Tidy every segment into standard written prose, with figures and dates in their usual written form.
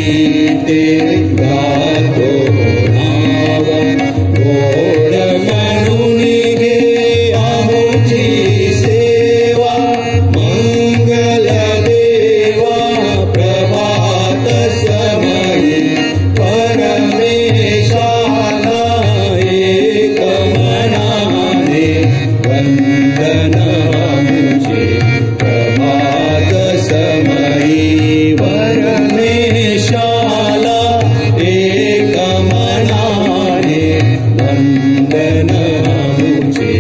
गीते गातो नाव गोड म्हणून गे आमुची सेवा मंगल देवा प्रभात समयी परमेशाला एक मनाने वंदन आमुचे प्रभात समयी परमेशाला एक मनाने वंदन आमुचे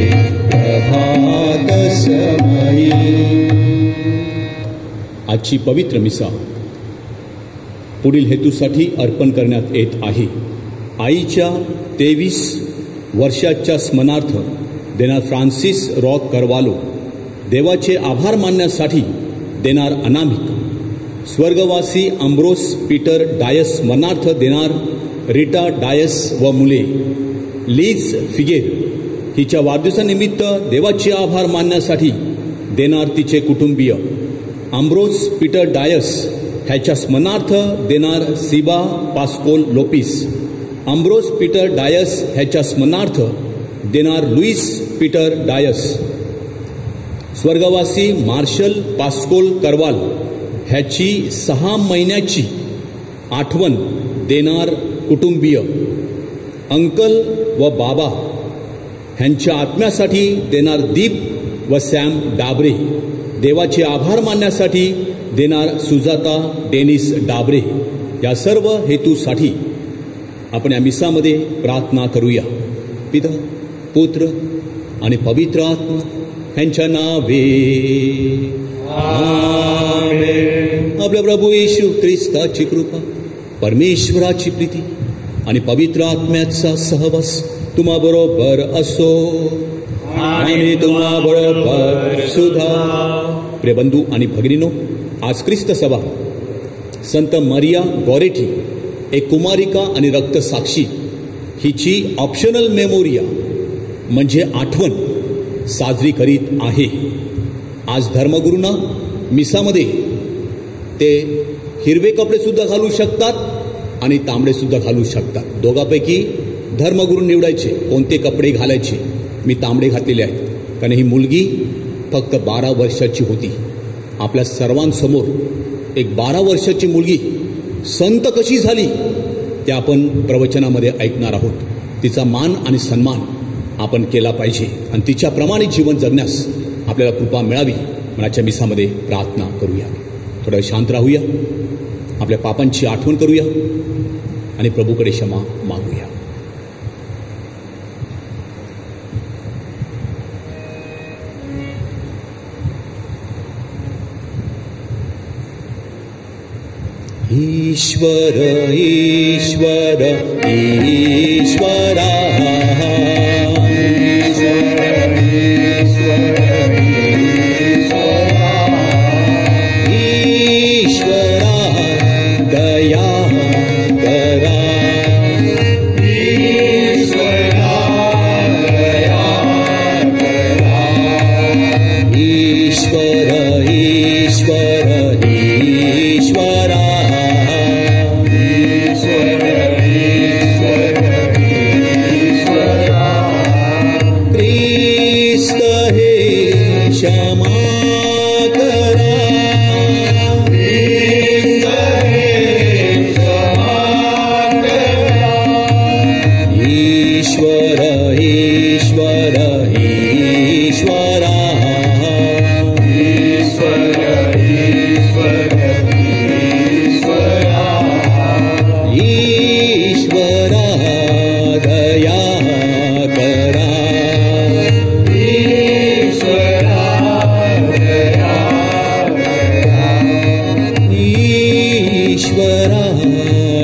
प्रभात समयी. आजची पवित्र मिसा पुढील हेतूसाठी अर्पण करण्यात येत आहे. आईच्या 23 वर्षाच्या स्मरणार्थ देणार फ्रान्सिस रॉक करवालो, देवाचे आभार मानण्यासाठी देणार अनामिक, स्वर्गवासी अम्ब्रोस पीटर डायस स्मरणार्थ देणार रिटा डायस व मुले, लीज फिगेर हिच्या वाढदिवसानिमित्त देवाचे आभार मानण्यासाठी देणार तिचे कुटुंबीय, अम्ब्रोस पीटर डायस ह्याच्या स्मरणार्थ देणार सिबा Pascal Lopes, Ambrose Peter Dias ह्याच्या स्मरणार्थ देणार लुईस पीटर डायस, स्वर्गवासी मार्शल पास्कोल करवाल ह्याची 6 महिन्याची आठवण देणार कुटुंबीय, अंकल व बाबा ह्यांच्या आत्म्यासाठी देणार दीप व सॅम डाबरे, देवाचे आभार मानण्यासाठी देणार सुजाता डेनिस डाबरे. या सर्व हेतूसाठी आपण या मिसामध्ये प्रार्थना करूया. पिता, पुत्र आणि पवित्र आत्मा ह्यांच्या नावे आमेन. आपल्या प्रभू येशू ख्रिस्ताची कृपा, परमेश्वराची प्रीती आणि पवित्र आत्म्याचा सहवास तुम्हा बरोबर असो आणि तुम्हा बरोबर सुद्धा. प्रिय बंधू आणि भगिनीनो, आज ख्रिस्त सभा संत मारिया गॉरेटी, एक कुमारिका आणि रक्तसाक्षी हिची ऑप्शनल मेमोरिया म्हणजे आठवण साजरी करीत आहे. आज धर्मगुरूंना मिसामध्ये ते हिरवे कपडे सुद्धा घालू शकतात आणि तांबडे सुद्धा घालू शकतात. दोघांपैकी धर्मगुरू निवडायचे कोणते कपडे घालायचे. मी तांबडे घातलेले आहेत, कारण ही मुलगी फक्त 12 वर्षाची होती. आपल्या सर्वांसमोर एक 12 वर्षाची मुलगी संत कशी झाली ते आपण प्रवचनामध्ये ऐकणार आहोत. तिचा मान आणि सन्मान आपण केला पाहिजे आणि तिच्याप्रमाणे जीवन जगण्यास आपल्याला कृपा मिळावी. मनाच्या मिसामध्ये प्रार्थना करूया. थोडं शांत राहूया, आपल्या पापांची आठवण करूया आणि प्रभूकडे क्षमा मागूया. ईश्वर ईश्वर ईश्वरा ईश्वरा दया करा. ईश्वरा दया करा. ईश्वर ईश्वर ईश्वरा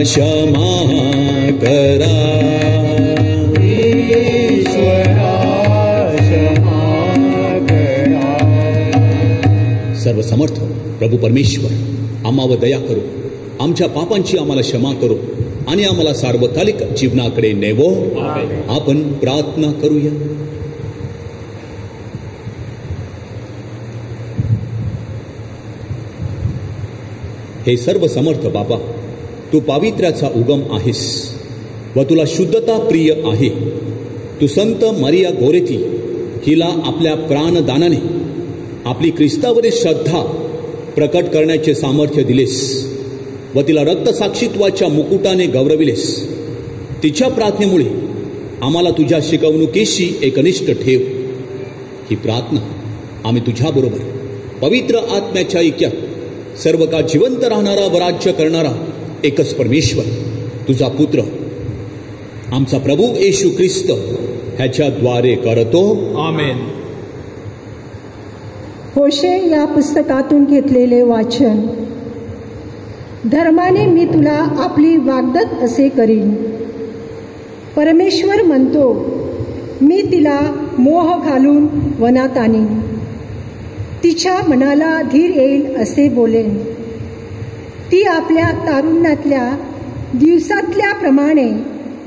क्षमा करा. सर्वसमर्थ प्रभू परमेश्वर आम्हावर दया करो, आमच्या पापांची आम्हाला क्षमा करो आणि आम्हाला सार्वकालिक जीवनाकडे नेवो. आपण प्रार्थना करूया. हे सर्व समर्थ बाबा, तू पावित्र्याचा उगम आहेस व तुला शुद्धता प्रिय आहे. तू संत मारिया गोरेती हिला आपल्या प्राणदानाने आपली ख्रिस्तावरील श्रद्धा प्रकट करण्याचे सामर्थ्य दिलेस व तिला रक्तसाक्षीत्वाच्या मुकुटाने गौरविलेस. तिच्या प्रार्थनेमुळे आम्हाला तुझ्या शिकवणुकीशी एकनिष्ठ ठेव. ही प्रार्थना आम्ही तुझ्याबरोबर पवित्र आत्म्याच्या ऐक्यात सर्व काळ जिवंत राहणारा व राज्य करणारा एकच परमेश्वर तुझा पुत्र आमचा प्रभू येशू ख्रिस्त ह्याच्याद्वारे करतो. आमेन. होशे या पुस्तकातून घेतलेले वाचन. धर्माने मी तुला आपली वाग्दत्त असे करीन. परमेश्वर म्हणतो, मी तिला मोह घालून वनात आणीन. तिच्या मनाला धीर येईल असे बोलेन. ती आपल्या तारुण्यातल्या दिवसातल्या प्रमाणे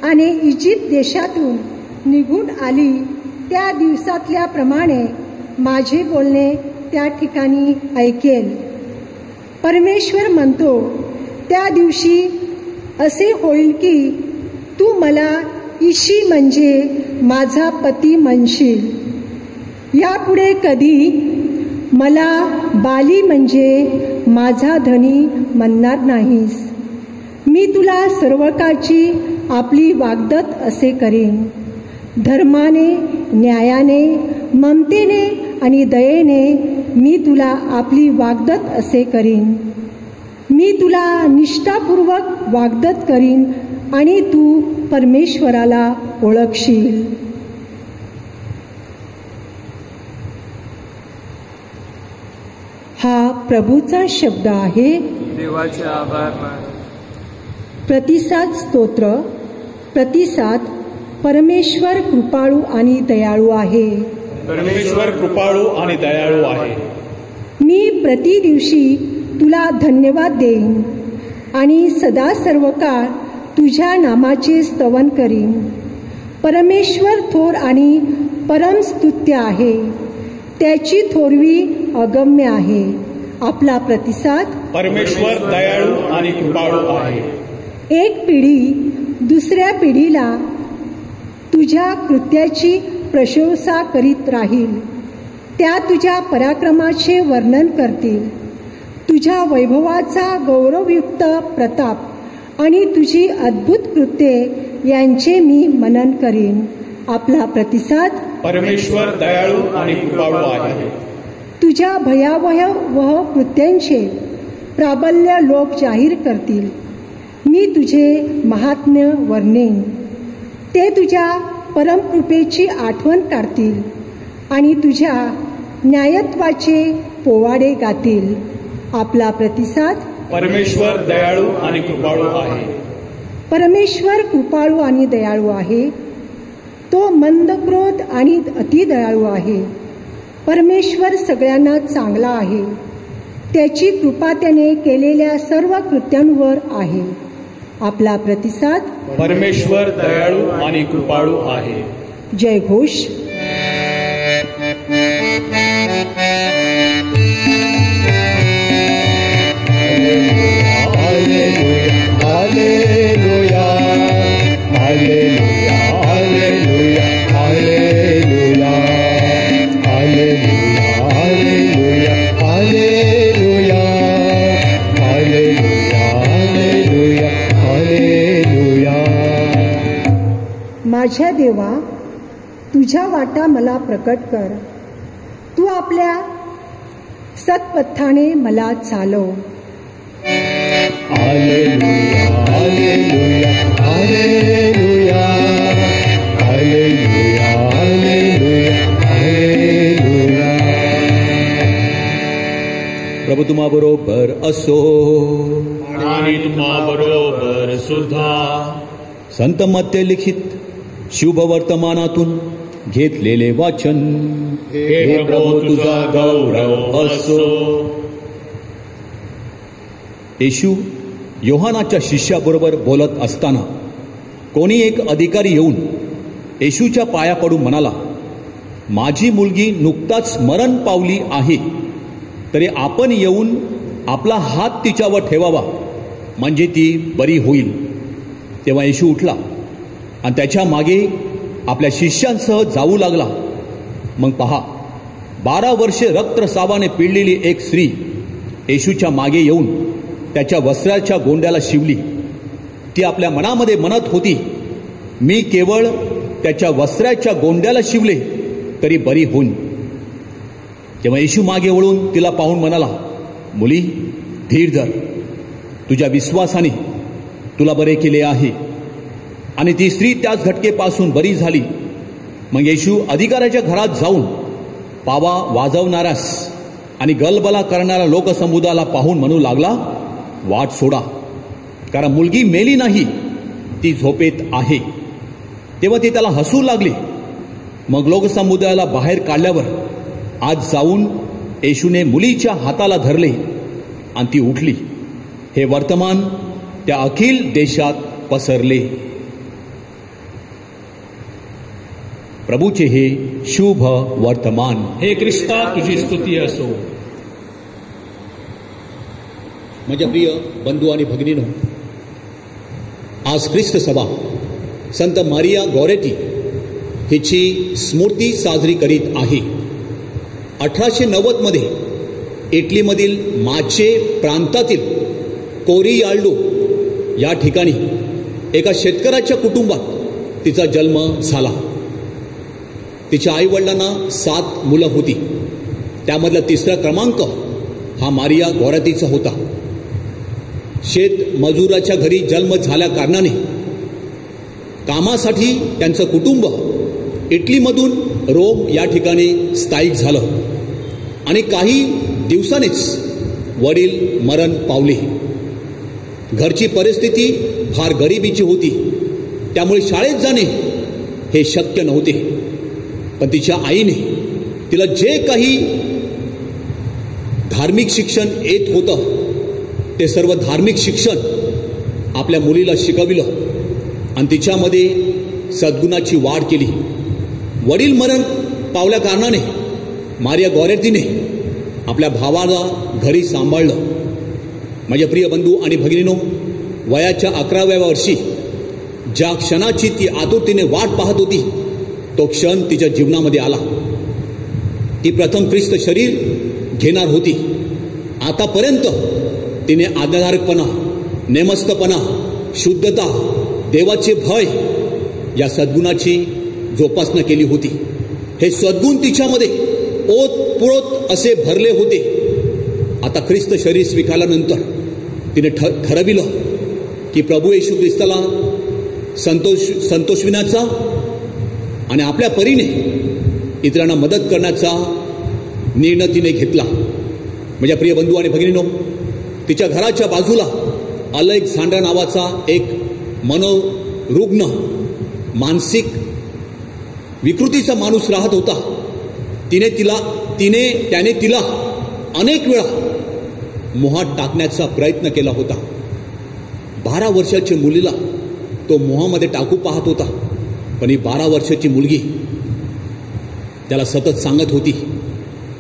आणि इजिप्त देशातून निघून आली त्या दिवसातल्या प्रमाणे माझे बोलणे त्या ठिकाणी ऐकेल. परमेश्वर म्हणतो, त्या दिवशी असे होईल की तू मला इशी म्हणजे माझा पती म्हणशील. यापुढे कधी मला बाली म्हणजे माझा धनी म्हणणार नाहीस. मी तुला सर्वकाळची आपली वाग्दत्त असे करीन. धर्माने, न्यायाने, ममतेने आणि दयेने मी तुला आपली वाग्दत्त असे करीन. मी तुला निष्ठापूर्वक वाग्दत्त करीन आणि तू परमेश्वराला ओळखशील. हा प्रभूचा शब्द आहे. देवाचे आभार मान. प्रतिसाद स्तोत्र. प्रतिसाद. परमेश्वर कृपाळू आणि दयाळू आहे. परमेश्वर कृपाळू आणि दयाळू आहे. मी प्रति दिवशी तुला धन्यवाद देईन आणि सदा सर्व काळ तुझ्या नामाचे स्तवन करीन. परमेश्वर थोर आणि परमस्तुत्य आहे. त्याची थोरवी अगम्य आहे. आपला प्रतिसाद. परमेश्वर दयाळू आणि कृपाळू आहे. एक पिढी दुसऱ्या पिढीला तुझ्या कृत्याची प्रशंसा करीत राहील. त्या तुझ्या पराक्रमाचे वर्णन करतील. तुझ्या वैभवाचा गौरवयुक्त प्रताप आणि तुझी अद्भुत कृत्ये यांचे मी मनन करीन. आपला प्रतिसाद. परमेश्वर दयाळू आणि कृपाळू आहे. तुझ्या भयावह कृत्यांचे प्राबल्य लोक जाहीर करतील. मी तुझे महात्म्य वर्णेन. ते तुझ्या परमकृपेची आठवण काढतील आणि तुझ्या न्यायत्वाचे पोवाडे गातील. आपला प्रतिसाद. परमेश्वर दयाळू आणि कृपाळू आहे. परमेश्वर कृपाळू आणि दयाळू आहे. तो मंद क्रोध आणि अति दयाळू आहे. परमेश्वर सगळ्यांना चांगला आहे. त्याची कृपा त्याने केलेल्या सर्व कृत्यांवर आहे. आपला प्रतिसाद. परमेश्वर दयाळू आणि कृपाळू आहे. जयघोष. Hallelujah, hallelujah, hallelujah, hallelujah, hallelujah, hallelujah, hallelujah, hallelujah, hallelujah, hallelujah. माझ्या देवा, तुझ्या वाटा मला प्रकट कर. तू आपल्या सत्पथाने मला चालव. Hallelujah, hallelujah, hallelujah, hallelujah, hallelujah, hallelujah. प्रभू तुम्हाबरोबर असो. आणि तुम्हा बरोबर सुद्धा. संत मत्ते लिखित शुभ वर्तमानातून घेतलेले वाचन. हे प्रभू तुझा गौरव असो. येशू योहानाच्या शिष्याबरोबर बोलत असताना कोणी एक अधिकारी येऊन येशूच्या पाया पडून म्हणाला, माझी मुलगी नुकताच मरण पावली आहे, तरी आपण येऊन आपला हात तिच्यावर ठेवावा म्हणजे ती बरी होईल. तेव्हा येशू उठला आणि त्याच्या मागे आपल्या शिष्यांसह जाऊ लागला. मग पहा, 12 वर्षे रक्तस्रावाने पिळलेली एक स्त्री येशूच्या मागे येऊन त्याच्या वस्त्राच्या गोंड्याला शिवली. ती आपल्या मनामध्ये म्हणत होती, मी केवळ त्याच्या वस्त्राच्या गोंड्याला शिवले तरी बरी होईन. तेव्हा येशू मागे वळून तिला पाहून म्हणाला, मुली, धीर धर, तुझ्या विश्वासाने तुला बरे केले आहे. आणि ती स्त्री त्याच घटकेपासून बरी झाली. मग येशू अधिकाऱ्याच्या घरात जाऊन पावा वाजवणाऱ्यास आणि गलबला करणाऱ्या लोकसमुदायाला पाहून म्हणू लागला, वाट सोडा, कारण मुलगी मेली नाही, ती झोपेत आहे. तेव्हा ते त्याला हसू लागले. मग लोकसमुदायाला बाहेर काढल्यावर आज जाऊन येशूने मुलीच्या हाताला धरले आणि ती उठली. हे वर्तमान त्या अखिल देशात पसरले. प्रभूचे हे शुभ वर्तमान. हे ख्रिस्ता, तुझी स्तुती असो. माझ्या प्रिय बंधू आणि भगिनीनो, आज ख्रिस्त सभा संत मारिया गॉरेटी हिची स्मृती साजरी करीत आहे. 1890 मध्ये इटलीमधील माचे प्रांतातील कोरियाल्डो या ठिकाणी एका शेतकऱ्याच्या कुटुंबात तिचा जन्म झाला. तिच्या आईवडिलांना 7 मुलं होती. त्यामधला 3रा क्रमांक हा मारिया गॉरेटीचा होता. शेत मजुराच्या घरी जन्म झाल्या कारणाने कामासाठी त्यांचं कुटुंब इटलीमधून रोम या ठिकाणी स्थायिक झालं आणि काही दिवसांनीच वडील मरण पावले. घरची परिस्थिती फार गरिबीची होती, त्यामुळे शाळेत जाणे हे शक्य नव्हते. पण तिच्या आईने तिला जे काही धार्मिक शिक्षण येत होतं ते सर्व धार्मिक शिक्षण आपल्या मुलीला शिकविलं आणि तिच्यामध्ये सद्गुणाची वाढ केली. वडील मरण पावल्या कारणाने मारिया गॉरेटीने आपल्या भावाला घरी सांभाळलं. माझ्या प्रिय बंधू आणि भगिनीनो, वयाच्या 11व्या वर्षी ज्या क्षणाची ती आतुरतेने वाट पाहत होती तो क्षण तिच्या जीवनामध्ये आला. ती प्रथम ख्रिस्त शरीर घेणार होती. आतापर्यंत तिने आज्ञाधारकपणा, नेमस्तपणा, शुद्धता, देवाचे भय या सद्गुणाची जोपासना केली होती. हे सद्गुण तिच्यामध्ये ओतप्रोत असे भरले होते. आता ख्रिस्त शरीर स्वीकारल्यानंतर तिने ठरविलं की प्रभू येशू ख्रिस्ताला संतोषविण्याचा आणि आपल्या परीने इतरांना मदत करण्याचा निर्णय तिने घेतला. माझ्या प्रिय बंधू आणि भगिनीनो, तिच्या घराच्या बाजूला अलेक्झांडर नावाचा एक मनोरुग्ण, मानसिक विकृतीचा माणूस राहत होता. त्याने तिला अनेक वेळा मोहात टाकण्याचा प्रयत्न केला होता. 12 वर्षाच्या मुलीला तो मोहामध्ये टाकू पाहत होता. पण ही 12 वर्षाची मुलगी त्याला सतत सांगत होती,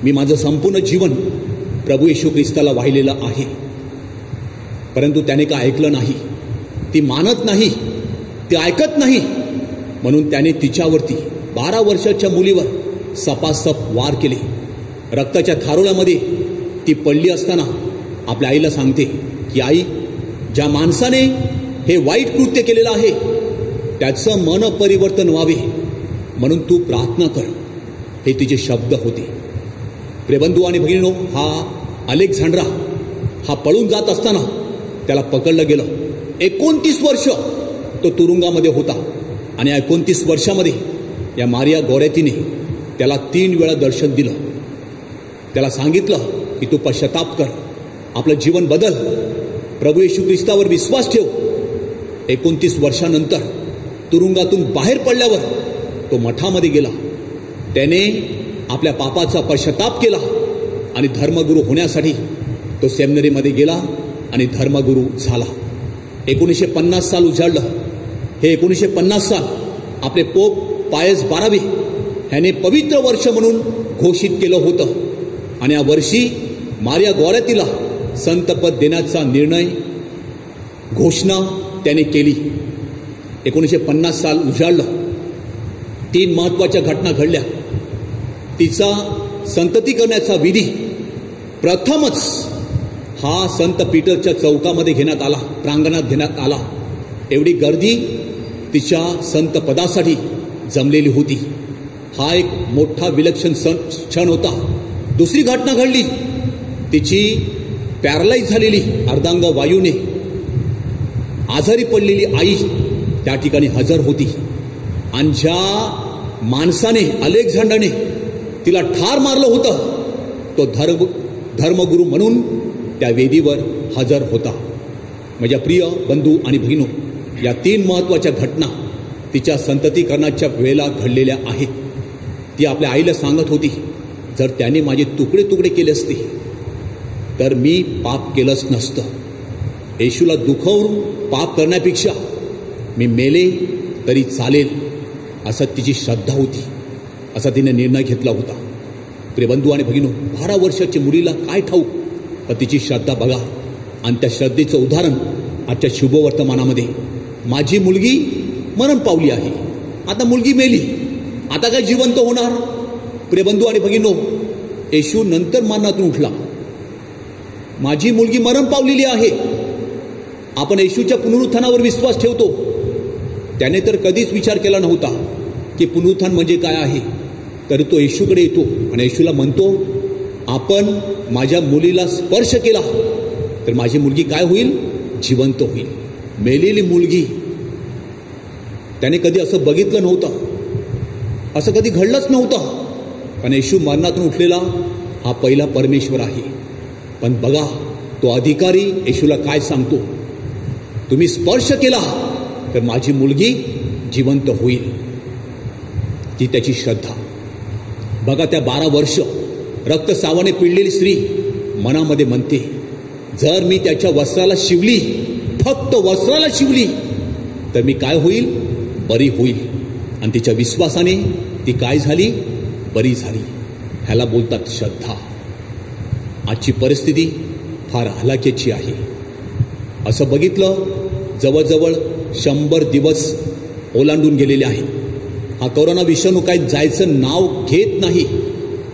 मी माझं संपूर्ण जीवन प्रभू येशू ख्रिस्ताला वाहिलेलं आहे. परंतु त्याने काय ऐकलं नाही. ती मानत नाही, ती ऐकत नाही. म्हणून त्याने तिच्यावरती 12 वर्षाच्या मुलीवर सपासप वार केले. रक्ताच्या थारोळ्यामध्ये ती पडली असताना आपल्या आईला सांगते की आई, ज्या माणसाने हे वाईट कृत्य केलेलं आहे त्याचं मन परिवर्तन व्हावे म्हणून तू प्रार्थना कर. हे तिचे शब्द होते. प्रियबंधू आणि भगिनीनो, हा अलेक्झांड्रा हा पळून जात असताना त्याला पकडलं गेलं. 29 वर्ष तो तुरुंगामध्ये होता आणि 29 वर्षामध्ये या मारिया गॉरेटीने त्याला 3 वेळा दर्शन दिलं. त्याला सांगितलं की तू पश्चाताप कर, आपलं जीवन बदल, प्रभू येशू ख्रिस्तावर विश्वास ठेव. 29 वर्षानंतर तुरुंगातून बाहेर पडल्यावर तो मठामध्ये गेला. त्याने आपल्या पापाचा पश्चाताप केला आणि धर्मगुरू होण्यासाठी तो सेमिनरीमध्ये गेला आणि धर्मगुरू झाला. 1950 साल उजाडलं. हे 1950 साल आपले पोप पायस 12वे ह्याने पवित्र वर्ष म्हणून घोषित केलं होतं आणि या वर्षी मारिया गॉरेटीला संतपद देण्याचा निर्णय घोषणा त्याने केली. 1950 साल उजाडलं. 3 महत्वाच्या घटना घडल्या. तिचा संतती करण्याचा विधी प्रथमच हा संत पीटरच्या चौकामध्ये घेण्यात आला, प्रांगणात घेण्यात आला. एवढी गर्दी तिच्या संत पदासाठी जमलेली होती. हा एक मोठा विलक्षण क्षण होता. दुसरी घटना घडली. तिची पॅरालाइज झालेली अर्धांग वायूने आजारी पडलेली आई त्या ठिकाणी हजर होती. आणि ज्या माणसाने अलेक्झांडरने तिला ठार मारलं होतं तो धर्मगुरू म्हणून त्या वेदीवर हजर होता. माझ्या प्रिय बंधू आणि भगिनो, या 3 महत्वाच्या घटना तिच्या संततीकरणाच्या वेळेला घडलेल्या आहेत. ती आपल्या आईला सांगत होती, जर त्याने माझे तुकडे तुकडे केले असते तर मी पाप केलंच नसतं. येशूला दुखावून पाप करण्यापेक्षा मी मेले तरी चालेल असं तिची श्रद्धा होती. असा तिने निर्णय घेतला होता. प्रिय बंधू आणि भगिनो, 12 वर्षाच्या मुलीला काय ठाऊक, पण तिची श्रद्धा बघा. आणि त्या श्रद्धेचं उदाहरण आजच्या शुभवर्तमानामध्ये. माझी मुलगी मरण पावली आहे, आता मुलगी मेली, आता काय जिवंत होणार? प्रिय बंधू आणि भगिनो, येशू नंतर मरणातून उठला. माझी मुलगी मरण पावलेली आहे. आपण येशूच्या पुनरुत्थानावर विश्वास ठेवतो. त्याने तर कधीच विचार केला नव्हता की पुनरुत्थान म्हणजे काय आहे. तर तो येशूकडे येतो आणि येशूला म्हणतो, आपण माझ्या मुलीला स्पर्श केला तर माझी मुलगी काय होईल? जिवंत होईल. मेलेली मुलगी. त्याने कधी असं बघितलं नव्हतं, असं कधी घडलंच नव्हतं. पण येशू मरणातून उठलेला हा पहिला परमेश्वर आहे. पण बघा, तो अधिकारी येशूला काय सांगतो, तुम्ही स्पर्श केला तर माझी मुलगी जिवंत होईल. ती त्याची श्रद्धा बघा. त्या 12 वर्ष रक्तसावाने पिळलेली स्त्री मनामध्ये म्हणते, जर मी त्याच्या वस्त्राला शिवली, फक्त वस्त्राला शिवली, तर मी काय होईल? बरी होईल. आणि तिच्या विश्वासाने ती काय झाली? बरी झाली. ह्याला बोलतात श्रद्धा. आजची परिस्थिती फार हलाखीची आहे. असं बघितलं, जवळजवळ 100 दिवस ओलांडून गेलेले आहेत. हा कोरोना विषाणू काही जायचं नाव घेत नाही.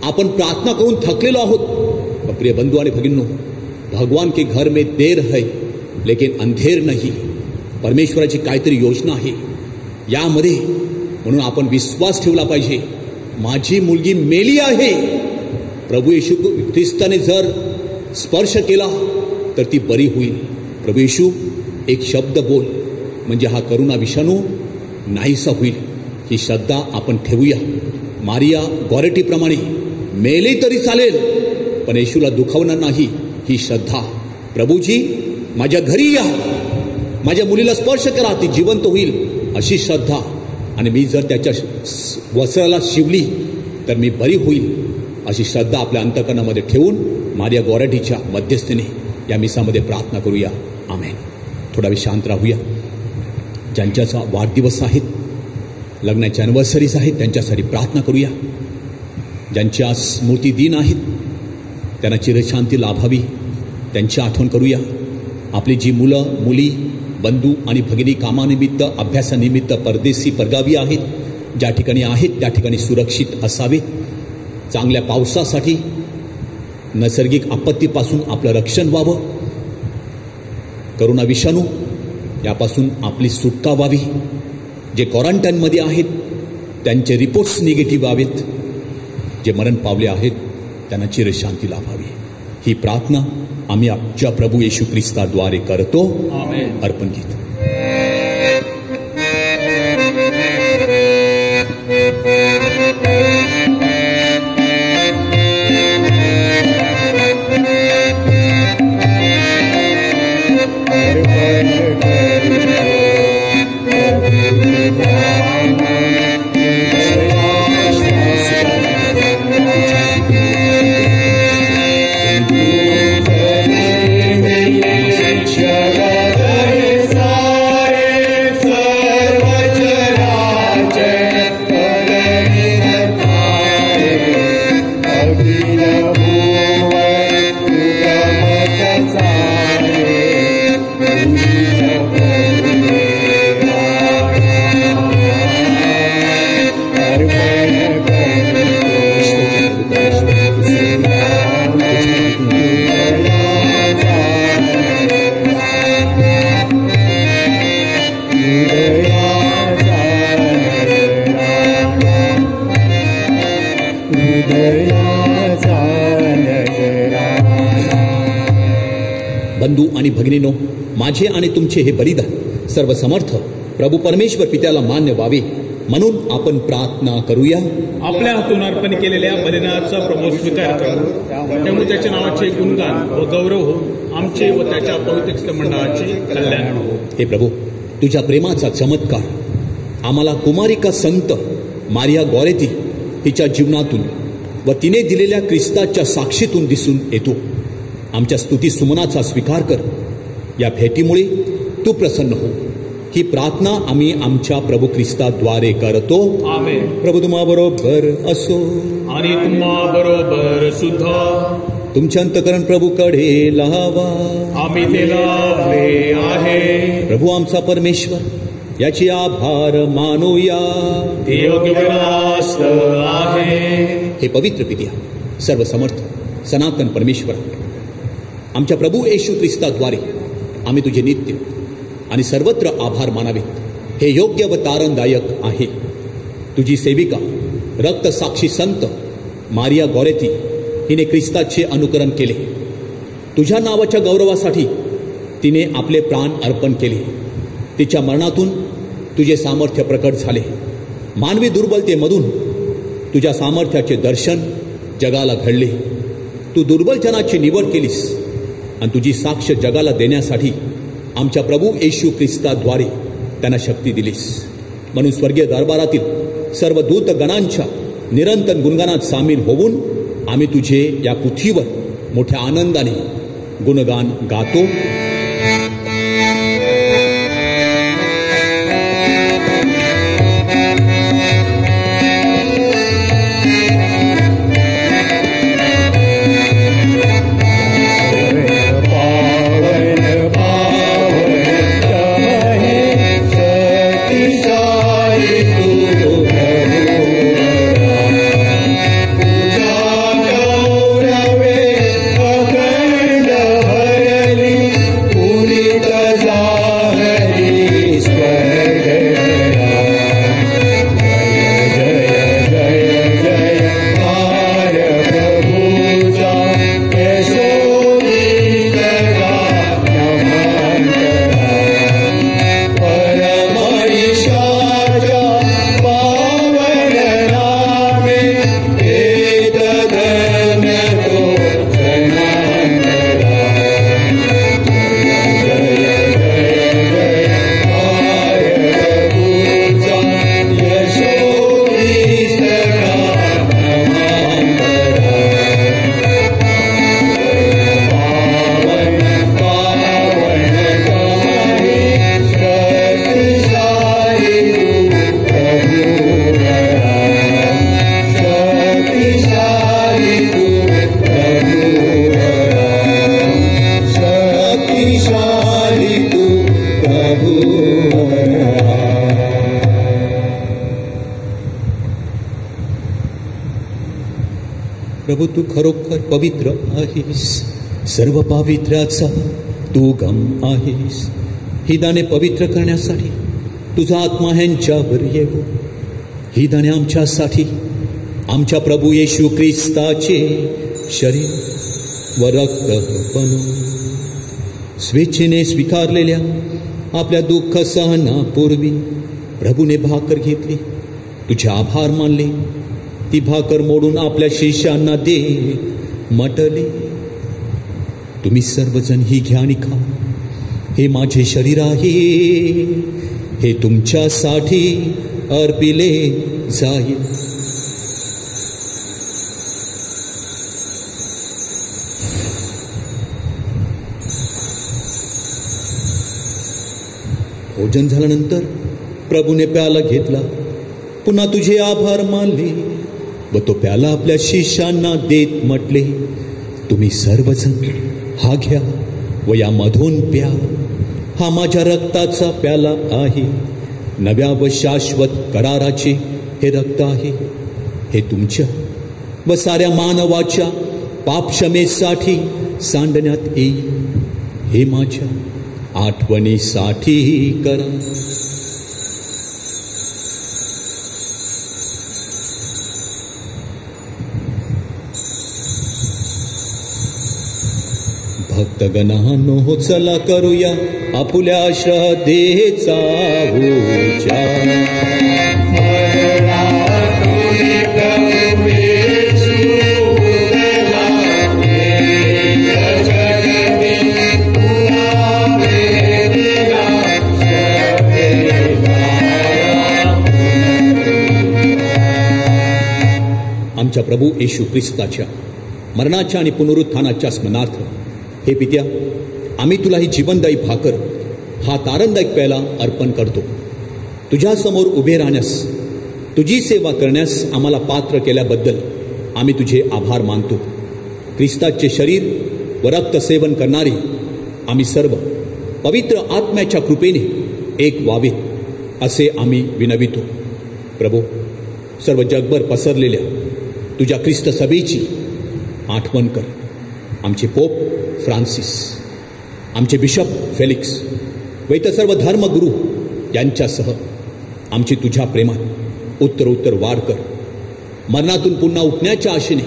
आपण प्रार्थना करून थकलेलो आहोत. प्रिय बंधू आणि भगिनींनो, भगवान के घर में देर है लेकिन अंधेर नहीं. परमेश्वराची काहीतरी योजना आहे यामध्ये. म्हणून आपण विश्वास ठेवला पाहिजे. माझी मुलगी मेली आहे. प्रभू येशू ख्रिस्ताने जर स्पर्श केला तर ती बरी होईल. प्रभू येशू एक शब्द बोल म्हणजे हा करोना विषाणू नाहीसा होईल. ही श्रद्धा आपण ठेवूया. मारिया गॉरेटीप्रमाणे मेले तरी चालेल पण येशूला दुखावणार नाही, ही श्रद्धा. प्रभूजी माझ्या घरी या, माझ्या मुलीला स्पर्श करा, ती जिवंत होईल, अशी श्रद्धा. आणि मी जर त्याच्या वस्त्राला शिवली तर मी बरी होईल, अशी श्रद्धा आपल्या अंतःकरणामध्ये ठेवून मारिया गॉरेटीच्या मध्यस्थीने या मिसामध्ये प्रार्थना करूया. आमेन. थोडा वेळ शांत राहूया. ज्यांच्याचा वाढदिवस आहेत, लग्नाच्या अॅनिव्हर्सरीज आहेत, त्यांच्यासाठी प्रार्थना करूया. ज्यांच्या स्मृती दिन आहेत त्यांना चिरशांती लाभावी, त्यांची आठवण करूया. आपली जी मुलं मुली बंधू आणि भगिनी कामानिमित्त अभ्यासानिमित्त परदेशी परगावी आहेत, ज्या ठिकाणी आहेत त्या ठिकाणी सुरक्षित असावेत. चांगल्या पावसासाठी नैसर्गिक आपत्तीपासून आपलं रक्षण व्हावं. करोना विषाणू यापासून आपली सुटका व्हावी. जे क्वारंटाईनमध्ये आहेत त्यांचे रिपोर्ट्स निगेटिव्ह व्हावेत. जे मरण पावले आहेत त्यांना चिरशांती लाभावी. ही प्रार्थना आम्ही आमच्या प्रभू येशू ख्रिस्ताद्वारे करतो. आमेन. अर्पण गीत. Jesus. बंधू आणि भगिनीनो, माझे आणि तुमचे हे बलिदान सर्व समर्थ प्रभू परमेश्वर पित्याला मान्य व्हावे म्हणून आपण प्रार्थना करूया. आपल्या हातून अर्पण केलेल्या बलिदानाचा प्रभू स्वीकार करू. त्यामुळे त्याच्या नावाचे गुणगान व गौरव हो. आमचे व त्याच्या पवित्र मंडळाचे कल्याण हो. हे प्रभू, तुझ्या प्रेमाचा चमत्कार आम्हाला कुमारिका संत मारिया गॉरेती हिच्या जीवनातून व तिने दिलेल्या ख्रिस्ताच्या साक्षीतून दिसून येतो. आमच्या स्तुती सुमनाचा स्वीकार कर. या भेटीमुळे तू प्रसन्न हो. ही प्रार्थना आम्ही आमच्या प्रभू ख्रिस्ताद्वारे करतो. आमेन. प्रभू तुम्हा बरोबर असो आणि तुम्हा बरोबर सुद्धा. तुमच्या अंतकरण प्रभूकडे लावा. आम्ही ते लावले आहे. प्रभू आमचा परमेश्वर, याची आभार मानूया. ते योग्य विनास्त आहे. हे पवित्र पित्या, सर्व समर्थ सनातन परमेश्वर, आमच्या प्रभू येशू ख्रिस्ताद्वारे आम्ही तुझे नित्य आणि सर्वत्र आभार मानावेत. हे योग्य व तारणदायक आहे. तुझी सेविका रक्त साक्षी संत मारिया गॉरेती हिने ख्रिस्ताचे अनुकरण केले. तुझ्या नावाच्या गौरवासाठी तिने आपले प्राण अर्पण केले. तिच्या मरणातून तुझे सामर्थ्य प्रकट झाले. मानवी दुर्बलतेमधून तुझ्या सामर्थ्याचे दर्शन जगाला घडले. तू दुर्बल जनाची निवड केलीस आणि तुझी साक्ष जगाला देण्यासाठी आमच्या प्रभू येशू ख्रिस्ताद्वारे त्यांना शक्ती दिलीस. म्हणून स्वर्गीय दरबारातील सर्व दूतगणांच्या निरंतर गुणगानात सामील होऊन आम्ही तुझे या पृथ्वीवर मोठ्या आनंदाने गुणगान गातो. प्रभू तू खरोखर पवित्र आहेस. सर्व पावित्र्याचा तू गम आहेस. ही दाणे पवित्र करण्यासाठी तुझा आत्मा ह्यांच्यावर येवो. ही दाणे आमच्यासाठी आमच्या प्रभू येशू ख्रिस्ताचे शरीर व रक्त बनू. स्वेच्छेने स्वीकारलेल्या आपल्या दुःख सहनापूर्वी प्रभूने भाकर घेतली, तुझे आभार मानले, ती भाकर मोडून आपल्या शिष्यांना दे म्हटले, तुम्ही सर्वजण ही घ्या आणि खा. हे माझे शरीर आहे, हे तुमच्यासाठी अर्पिले जाईल. भोजन झाल्यानंतर प्रभूने प्याला घेतला, पुन्हा तुझे आभार मानले व तो प्याला आपल्या शिष्यांना देत म्हटले, तुम्ही सर्वजण हा घ्या व यामधून प्या. हा माझ्या रक्ताचा प्याला आहे, नव्या व शाश्वत कराराचे हे रक्त आहे. हे तुमच्या व साऱ्या मानवाच्या पापक्षमेसाठी सांडण्यात येईल. हे माझ्या आठवणीसाठी करा. भक्तगणांनो चला करूया आपुल्या श्रद्धेचा उच्चार. आमच्या प्रभू येशू ख्रिस्ताच्या मरणाच्या आणि पुनरुत्थानाच्या स्मरणार्थ हे पित्या, आम्ही तुला ही जीवनदायी भाकर, हा तारणदायक प्याला अर्पण करतो. तुझ्यासमोर उभे राहण्यास, तुझी सेवा करण्यास आम्हाला पात्र केल्याबद्दल आम्ही तुझे आभार मानतो. ख्रिस्ताचे शरीर व रक्त सेवन करणारे आम्ही सर्व पवित्र आत्म्याच्या कृपेने एक व्हावेत असे आम्ही विनवितो. प्रभू, सर्व जगभर पसरलेल्या तुझ्या ख्रिस्त सभेची आठवण कर. आमचे पोप फ्रान्सिस, आमचे बिशप फेलिक्स व इतर सर्व धर्मगुरू यांच्यासह आमची तुझ्या प्रेमात उत्तरोत्तर वाढ कर. मरणातून पुन्हा उठण्याच्या आशेने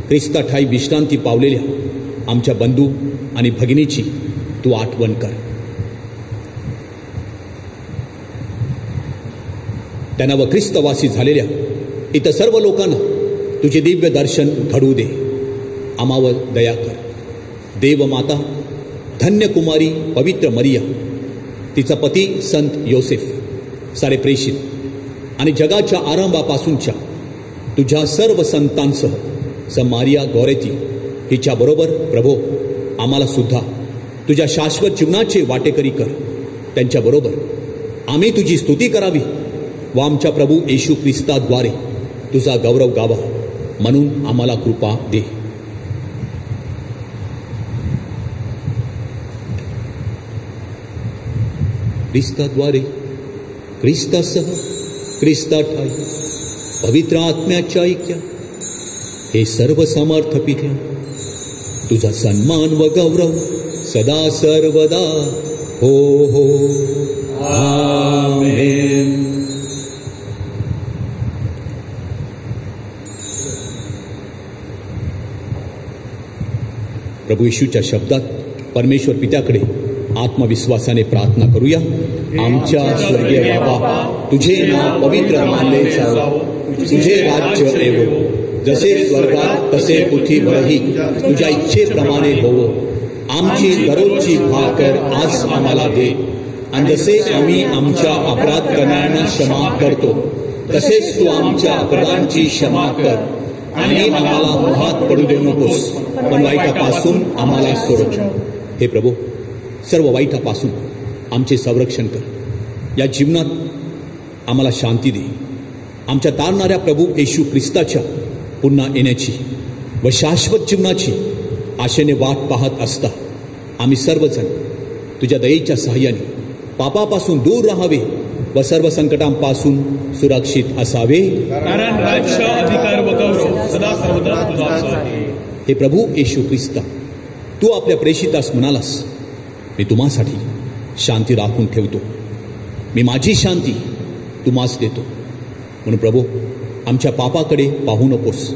ख्रिस्ताठायी विश्रांती पावलेल्या आमच्या बंधू आणि भगिनीची तू आठवण कर. त्यांना व ख्रिस्तवासी झालेल्या इतर सर्व लोकांना तुझे दिव्य दर्शन घडवू दे. आम्हावर दया कर. देव माता धन्य कुमारी पवित्र मरिया, तिचा पती संत योसेफ, सारे प्रेषित आणि जगाच्या आरंभापासूनच्या तुझ्या सर्व संतांसह समारिया गौरेती हिच्याबरोबर प्रभो आम्हाला सुद्धा तुझ्या शाश्वत जीवनाचे वाटेकरी कर. त्यांच्याबरोबर आम्ही तुझी स्तुती करावी व आमच्या प्रभू येशू ख्रिस्ताद्वारे तुझा गौरव गावा म्हणून आम्हाला कृपा दे. ख्रिस्ताद्वारे, ख्रिस्तासह, ख्रिस्ताठायी पवित्र आत्म्याच्या ऐक्या हे सर्व समर्थ पित्या, तुझा सन्मान व गौरव सदा सर्वदा हो हो. आमेन. प्रभू येशूच्या शब्दात परमेश्वर पित्याकडे आत्मविश्वासाने प्रार्थना करूया. आमच्या स्वर्गीय बाबा, तुझे नाव पवित्र मानले जावो, तुझे राज्य येवो, जसे स्वर्गात तसे पृथ्वीवरही तुझ्या इच्छेप्रमाणे होवो. आमची दररोजची भाकर आज आम्हाला दे, आणि जसे आम्ही आमच्या अपराध करणाऱ्यांना क्षमा करतो, तसेच तू आमच्या अपराधांची क्षमा कर. आणि आम्हाला मोहात पडू देऊ नकोस, पण वाईटापासून आम्हाला सोड. हे प्रभू, सर्व वाईटापासून आमचे संरक्षण कर. या जीवनात आम्हाला शांती दे. आमच्या तारणाऱ्या प्रभू येशू ख्रिस्ताच्या पुन्हा येण्याची व शाश्वत जीवनाची आशेने वाट पाहत असता आम्ही सर्वजण तुझ्या दयेच्या सहाय्याने पापापासून दूर राहावे व सर्व संकटांपासून सुरक्षित असावे. कारण राज्य, अधिकार व गौरव सदा सर्वदा तुझाच आहे. हे प्रभू येशू ख्रिस्ता, तू आपल्या प्रेषितास म्हणालास, मी तुम्हासाठी शांती राखून ठेवतो, मी माझी शांती तुम्हास देतो. म्हणून प्रभू, आमच्या पापाकडे पाहू नकोस,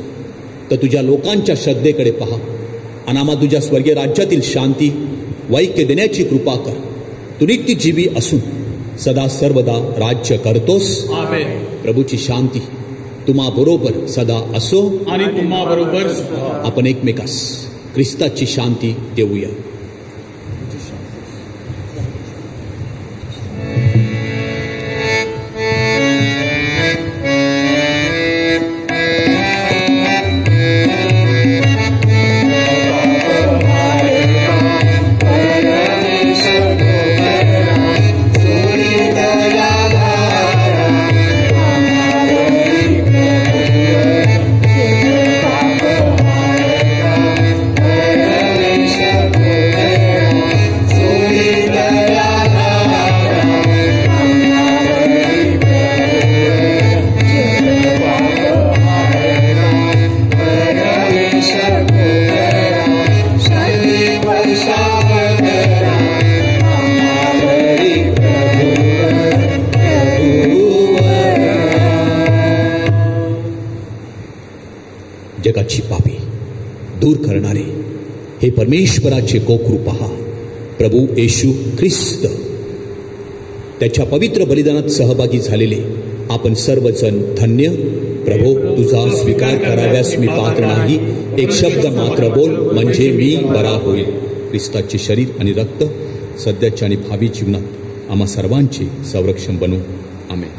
तर तुझ्या लोकांच्या श्रद्धेकडे पहा आणि आम्हा तुझ्या स्वर्गीय राज्यातील शांती व ऐक्य देण्याची कृपा कर. तू नित्य जीवी असून सदा सर्वदा राज्य करतोस. आमेन. प्रभूची शांती तुम्हा बरोबर सदा असो आणि तुम्हा बरोबर सुद्धा. आपण एकमेकास ख्रिस्ताची शांती देऊया. जगाची पापी दूर करणारे हे परमेश्वराचे कोकरू पहा, प्रभू येशू ख्रिस्त त्याच्या पवित्र बलिदानात सहभागी झालेले आपण सर्वजण धन्य. प्रभो, तुझा स्वीकार कराव्यास मी पात्र नाही. एक शब्द मात्र बोल म्हणजे मी बरा होईल. ख्रिस्ताचे शरीर आणि रक्त सध्याच्या आणि भावी जीवनात आम्हा सर्वांचे संरक्षण बनू. आमेन.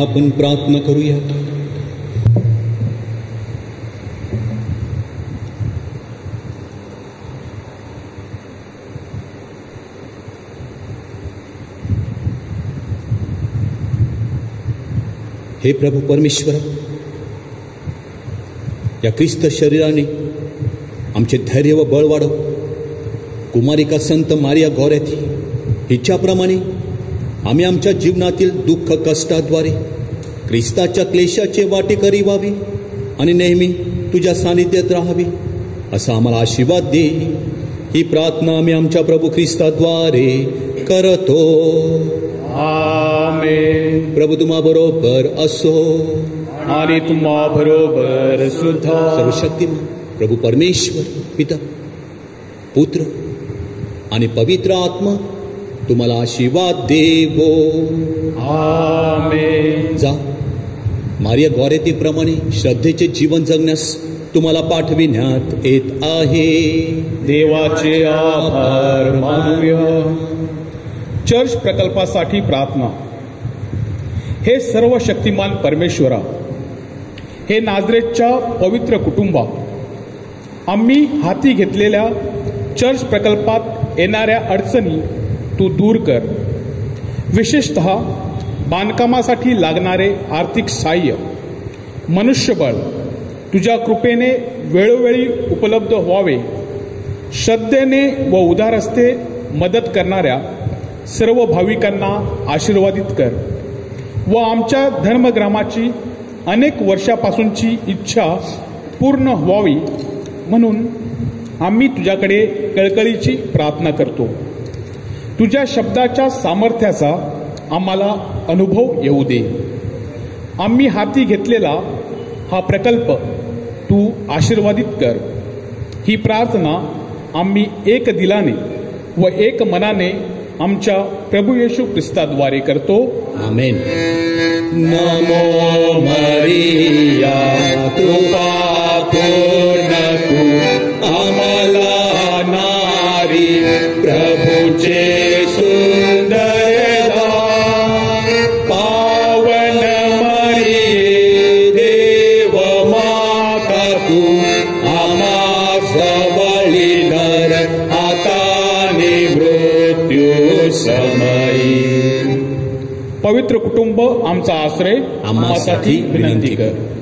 आपण प्रार्थना करूया. हे प्रभू परमेश्वर, या ख्रिस्त शरीराने आमचे धैर्य व बळ वाढव. कुमारिका संत मारिया गौऱ्याती हिच्याप्रमाणे आम्ही आमच्या जीवनातील दुःख कष्टाद्वारे ख्रिस्ताच्या क्लेशाचे वाटेकरी व्हावे आणि नेहमी तुझ्या सानिध्यात राहावे असा आम्हाला आशीर्वाद दे. ही प्रार्थना आम्ही आमच्या प्रभू ख्रिस्ताद्वारे करतो. आमेन. प्रभू तुम्हा बरोबर असो आणि तुम्हा बरोबर सुद्धा. सर्वशक्तिमान प्रभू परमेश्वर पिता, पुत्र आणि पवित्र आत्मा तुम्हाला आशीर्वाद देवो. आमेन. जा, मारिया गौऱ्यातीप्रमाणे श्रद्धेचे जीवन जगण्यास तुम्हाला पाठविण्यात येत आहे. देवाचे आभार मानूया. चर्च प्रकल्पासाठी प्रार्थना. हे सर्व शक्तिमान परमेश्वरा, हे नाझरेतच्या पवित्र कुटुंबा, आम्ही हाती घेतलेल्या चर्च प्रकल्पात येणाऱ्या अडचणी तू दूर कर. विशेषतः बांधकामासाठी लागणारे आर्थिक सहाय्य, मनुष्यबळ तुझ्या कृपेने वेळोवेळी उपलब्ध व्हावे. श्रद्धेने व उदारस्ते मदत करणाऱ्या सर्व भाविकांना आशीर्वादित कर व आमच्या धर्मग्रामाची अनेक वर्षापासूनची इच्छा पूर्ण व्हावी म्हणून आम्ही तुझ्याकडे कळकळीची प्रार्थना करतो. तुझ्या शब्दाच्या सामर्थ्याचा आम्हाला अनुभव येऊ दे. आम्ही हाती घेतलेला हा प्रकल्प तू आशीर्वादित कर. ही प्रार्थना आम्ही एक दिलाने व एक मनाने आमच्या प्रभू येशू ख्रिस्ताद्वारे करतो. आमेन. नमो मरिया, कृपा पूर्ण तू आम्हाला नारी, प्रभूचे सुंदर दान. पावन मरिये देव माता तू आम्हा जवळ समयी. पवित्र कुटुंब आमचा आश्रय आम्हासाठी विनंती कर.